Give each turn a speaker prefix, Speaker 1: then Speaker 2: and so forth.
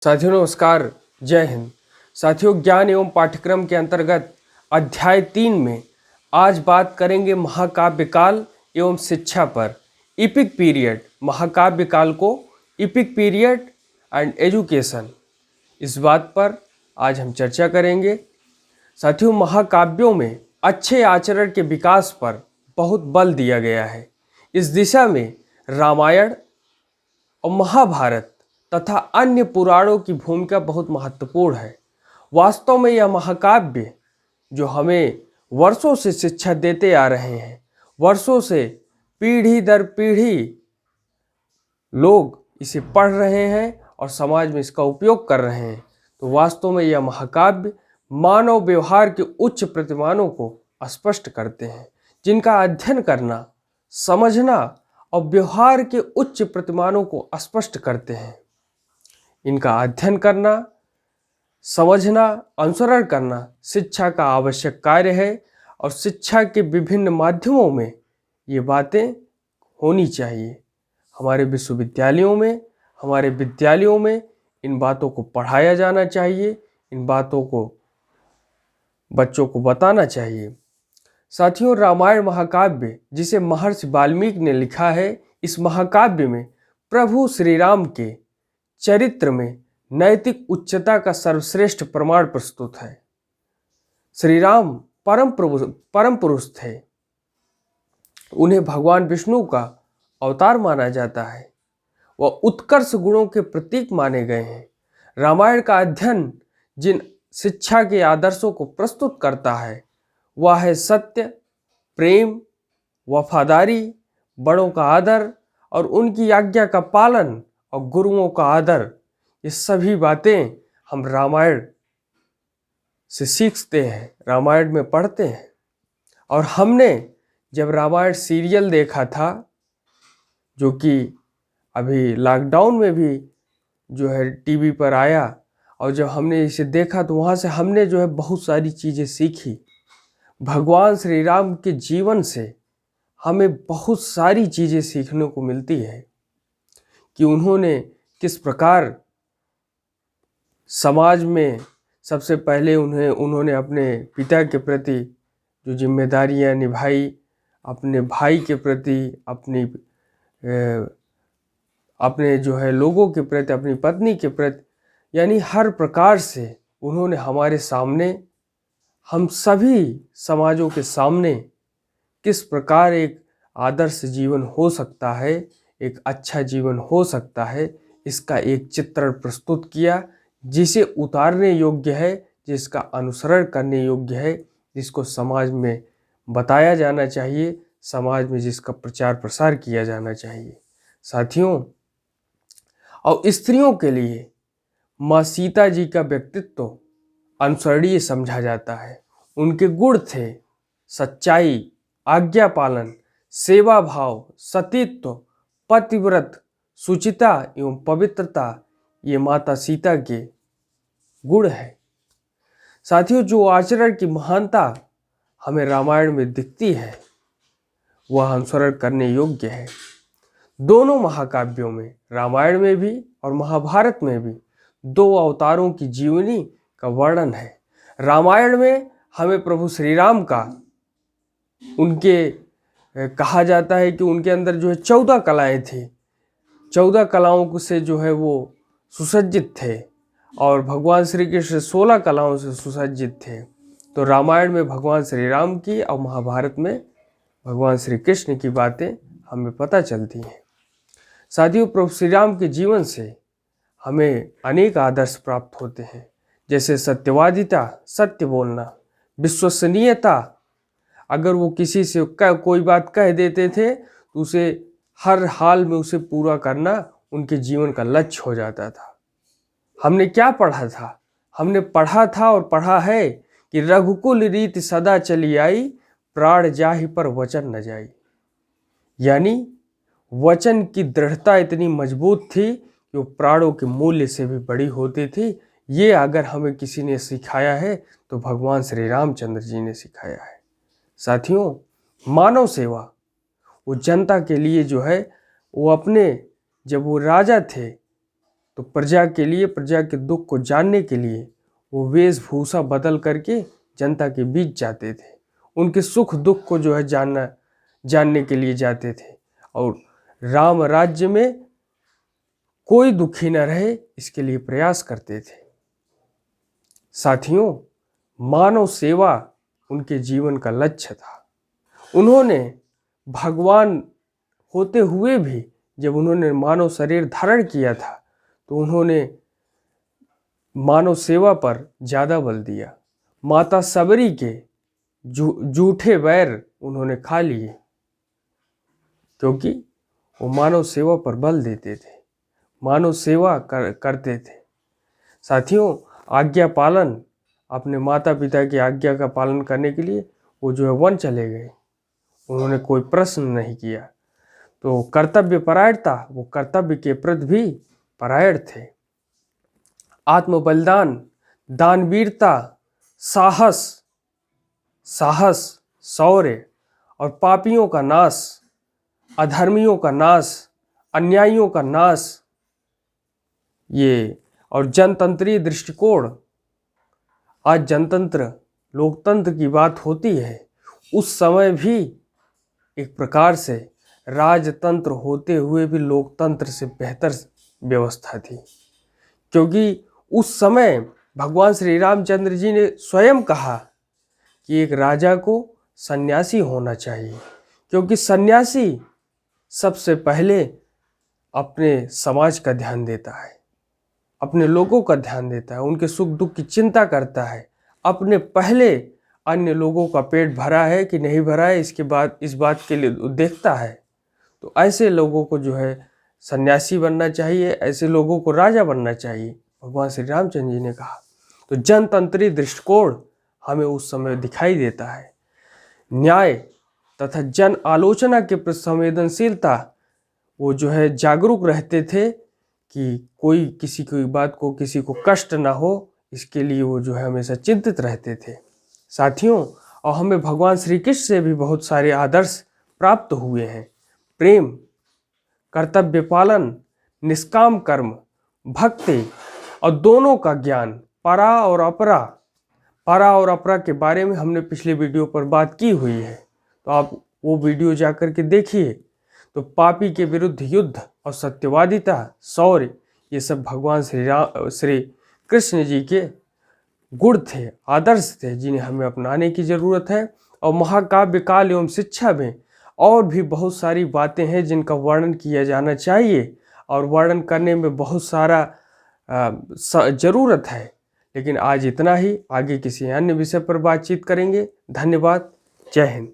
Speaker 1: साथियों नमस्कार, जय हिंद। साथियों, ज्ञान एवं पाठ्यक्रम के अंतर्गत अध्याय 3 में आज बात करेंगे महाकाव्य काल एवं शिक्षा पर। इपिक पीरियड, महाकाव्य काल को इपिक पीरियड एंड एजुकेशन, इस बात पर आज हम चर्चा करेंगे। साथियों, महाकाव्यों में अच्छे आचरण के विकास पर बहुत बल दिया गया है। इस दिशा में रामायण और महाभारत तथा अन्य पुराणों की भूमिका बहुत महत्वपूर्ण है। वास्तव में यह महाकाव्य जो हमें वर्षों से शिक्षा देते आ रहे हैं, वर्षों से पीढ़ी दर पीढ़ी लोग इसे पढ़ रहे हैं और समाज में इसका उपयोग कर रहे हैं, तो वास्तव में यह महाकाव्य मानव व्यवहार के उच्च प्रतिमानों को स्पष्ट करते हैं, जिनका अध्ययन करना, समझना और व्यवहार के उच्च प्रतिमानों को स्पष्ट करते हैं। इनका अध्ययन करना, समझना, अनुसरण करना शिक्षा का आवश्यक कार्य है और शिक्षा के विभिन्न माध्यमों में ये बातें होनी चाहिए। हमारे विश्वविद्यालयों में, हमारे विद्यालयों में इन बातों को पढ़ाया जाना चाहिए, इन बातों को बच्चों को बताना चाहिए। साथियों, रामायण महाकाव्य जिसे महर्षि वाल्मीकि ने लिखा है, इस महाकाव्य में प्रभु श्री राम के चरित्र में नैतिक उच्चता का सर्वश्रेष्ठ प्रमाण प्रस्तुत है। श्री राम परम पुरुष थे। उन्हें भगवान विष्णु का अवतार माना जाता है। वह उत्कर्ष गुणों के प्रतीक माने गए हैं। रामायण का अध्ययन जिन शिक्षा के आदर्शों को प्रस्तुत करता है वह है सत्य, प्रेम, वफादारी, बड़ों का आदर और उनकी आज्ञा का पालन और गुरुओं का आदर। ये सभी बातें हम रामायण से सीखते हैं, रामायण में पढ़ते हैं। और हमने जब रामायण सीरियल देखा था, जो कि अभी लॉकडाउन में भी जो है टीवी पर आया, और जब हमने इसे देखा तो वहाँ से हमने जो है बहुत सारी चीज़ें सीखी। भगवान श्री राम के जीवन से हमें बहुत सारी चीज़ें सीखने को मिलती है कि उन्होंने किस प्रकार समाज में सबसे पहले उन्होंने अपने पिता के प्रति जो जिम्मेदारियां निभाई, अपने भाई के प्रति, अपने जो है लोगों के प्रति, अपनी पत्नी के प्रति, यानी हर प्रकार से उन्होंने हमारे सामने, हम सभी समाजों के सामने किस प्रकार एक आदर्श जीवन हो सकता है, एक अच्छा जीवन हो सकता है, इसका एक चित्रण प्रस्तुत किया, जिसे उतारने योग्य है, जिसका अनुसरण करने योग्य है, जिसको समाज में बताया जाना चाहिए, समाज में जिसका प्रचार प्रसार किया जाना चाहिए। साथियों, और स्त्रियों के लिए माँ सीता जी का व्यक्तित्व अनुसरणीय समझा जाता है। उनके गुण थे सच्चाई, आज्ञा पालन, सेवा भाव, सतीत्व, पतिव्रत, शुचिता एवं पवित्रता। ये माता सीता के गुण है। साथियों, जो आचरण की महानता हमें रामायण में दिखती है वह अनुसरण करने योग्य है। दोनों महाकाव्यों में, रामायण में भी और महाभारत में भी, दो अवतारों की जीवनी का वर्णन है। रामायण में हमें प्रभु श्री राम का, कहा जाता है कि उनके अंदर जो है 14 कलाएं थी, 14 कलाओं से जो है वो सुसज्जित थे, और भगवान श्री कृष्ण 16 कलाओं से सुसज्जित थे। तो रामायण में भगवान श्री राम की और महाभारत में भगवान श्री कृष्ण की बातें हमें पता चलती हैं। साथियों, प्रभु श्री राम के जीवन से हमें अनेक आदर्श प्राप्त होते हैं, जैसे सत्यवादिता, सत्य बोलना, विश्वसनीयता। अगर वो किसी से कोई बात कह देते थे तो उसे हर हाल में उसे पूरा करना उनके जीवन का लक्ष्य हो जाता था। हमने क्या पढ़ा था? हमने पढ़ा था और पढ़ा है कि रघुकुल रीति सदा चली आई, प्राण जाहि पर वचन न जाई। यानी वचन की दृढ़ता इतनी मजबूत थी कि वो प्राणों के मूल्य से भी बड़ी होती थी। ये अगर हमें किसी ने सिखाया है तो भगवान श्री रामचंद्र जी ने सिखाया है। साथियों, मानव सेवा, वो जनता के लिए जो है वो अपने, जब वो राजा थे तो प्रजा के लिए, प्रजा के दुख को जानने के लिए वो वेशभूषा बदल करके जनता के बीच जाते थे, उनके सुख दुख को जो है जानने के लिए जाते थे, और राम राज्य में कोई दुखी न रहे इसके लिए प्रयास करते थे। साथियों, मानव सेवा उनके जीवन का लक्ष्य था। उन्होंने भगवान होते हुए भी जब उन्होंने मानव शरीर धारण किया था तो उन्होंने मानव सेवा पर ज़्यादा बल दिया। माता सबरी के जूठे वैर उन्होंने खा लिए, क्योंकि वो मानव सेवा पर बल देते थे, मानव सेवा करते थे। साथियों, आज्ञा पालन, अपने माता पिता की आज्ञा का पालन करने के लिए वो जो है वन चले गए, उन्होंने कोई प्रश्न नहीं किया। तो कर्तव्य परायणता, वो कर्तव्य के प्रति भी परायण थे। आत्म बलिदान, दानवीरता, साहस, शौर्य और पापियों का नाश, अधर्मियों का नाश, अन्यायियों का नाश, ये और जनतंत्रीय दृष्टिकोण। आज जनतंत्र, लोकतंत्र की बात होती है, उस समय भी एक प्रकार से राजतंत्र होते हुए भी लोकतंत्र से बेहतर व्यवस्था थी, क्योंकि उस समय भगवान श्री रामचंद्र जी ने स्वयं कहा कि एक राजा को सन्यासी होना चाहिए, क्योंकि सन्यासी सबसे पहले अपने समाज का ध्यान देता है, अपने लोगों का ध्यान देता है, उनके सुख दुख की चिंता करता है, अपने पहले अन्य लोगों का पेट भरा है कि नहीं भरा है इसके बाद इस बात के लिए देखता है। तो ऐसे लोगों को जो है सन्यासी बनना चाहिए, ऐसे लोगों को राजा बनना चाहिए, भगवान श्री रामचंद्र जी ने कहा। तो जनतंत्री दृष्टिकोण हमें उस समय दिखाई देता है। न्याय तथा जन आलोचना के प्रति संवेदनशीलता, वो जो है जागरूक रहते थे कि कोई किसी की बात को, किसी को कष्ट ना हो, इसके लिए वो जो है हमेशा चिंतित रहते थे। साथियों, और हमें भगवान श्री कृष्ण से भी बहुत सारे आदर्श प्राप्त हुए हैं। प्रेम, कर्तव्य पालन, निष्काम कर्म, भक्ति और दोनों का ज्ञान, परा और अपरा के बारे में हमने पिछले वीडियो पर बात की हुई है, तो आप वो वीडियो जाकर के देखिए। तो पापी के विरुद्ध युद्ध और सत्यवादिता, शौर्य, ये सब भगवान श्री कृष्ण जी के गुण थे, आदर्श थे, जिन्हें हमें अपनाने की ज़रूरत है। और महाकाव्य काल एवं शिक्षा में और भी बहुत सारी बातें हैं जिनका वर्णन किया जाना चाहिए, और वर्णन करने में बहुत सारा ज़रूरत है। लेकिन आज इतना ही, आगे किसी अन्य विषय पर बातचीत करेंगे। धन्यवाद। जय हिंद।